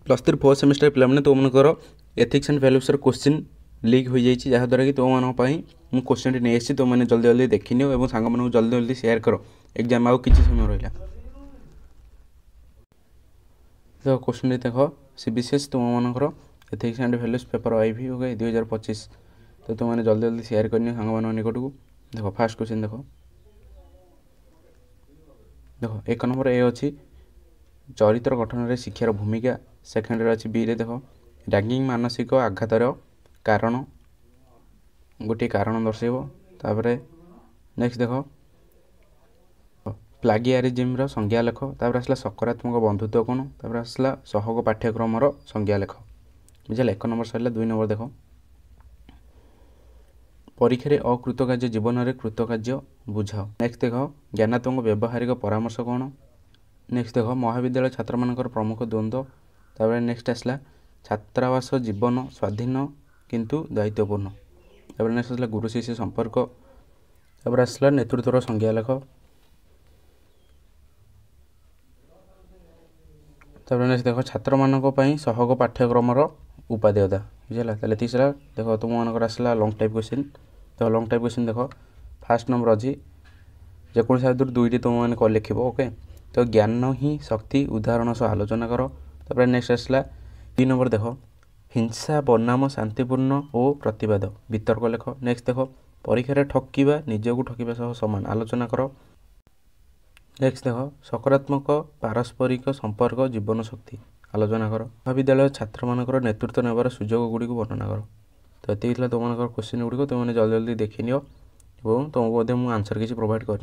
+3 4th semester पे तुमकर ethics and values question leak हो जाए जहाँद्वारा कि तुम मुझे क्वेश्चन नहीं आसी तुमने जल्दी जल्दी देखी नियो और सांग मानू जल्दी जल्दी शेयर कर एग्जाम आउ किसी समय रहा देख क्वेश्चन देख सीबीसीएस तुम मनकर ethics and values paper IV okay 2025 तो तुमने जल्दी जल्दी शेयर करनी सांग मान निकट को देख फास्ट क्वेश्चन देख देख 1 नंबर ए अच्छी चरित्र गठन में शिक्षार भूमिका सेकेंड अच्छी बी रे देख रैंकिंग मानसिक आघातर कारण गोटे कारण दर्शेब तापर नेक्स्ट देख प्लागियारिज्म संज्ञा लेख तापर आसला सकारात्मक बंधुत्व कौन तापर आसला सहयोग पाठ्यक्रम संज्ञा लेख बुझे 1 नंबर सरला 2 नंबर देख परीक्षा अकृतकार्य जीवन में कृतकार्य बुझाओ नेक्स्ट देख ज्ञानात्मक व्यावहारिक परामर्श कौन नेक्स्ट देख महाविद्यालय छात्र मानकर प्रमुख द्वंद्व तापर नेक्स्ट आसला छात्रावास जीवन स्वाधीन किंतु दायित्वपूर्ण तापर नेक्स्ट आसला गुरु शिष्य संपर्क तापर आसला नेतृत्वर संज्ञा लेख तापर नेक्स्ट देख छात्र मानक पई सहयोग पाठ्यक्रम उपादेयता बुझला ताले तीसरा देख तुम मानकर आसला लॉन्ग टाइप क्वेश्चन तो लॉन्ग टाइप क्वेश्चन देख फास्ट नंबर अच्छी जेको साइड दुईटी तुम मैंने लिख ओके तो ज्ञान ही शक्ति उदाहरण सह आलोचना कर तापर नेक्स्ट आसला 3 नंबर देख हिंसा बनाम शांतिपूर्ण और प्रतिवाद वितर्क लेख नेक्स्ट देख परीक्षा ठकिबा निजक ठकिबा सह समान आलोचना कर नेक्स्ट देख सकारात्मक पारस्परिक संपर्क जीवन शक्ति आलोचना कर महाविद्यालय छात्र मानकर नेतृत्व नेबार सुजोग गुड़ी वर्णना कर तो ये तुम क्वेश्चन गुड़ी तुमने जल्दी जल्दी देखी नियो और तुमको मुझे आंसर किसी प्रोवाइड कर।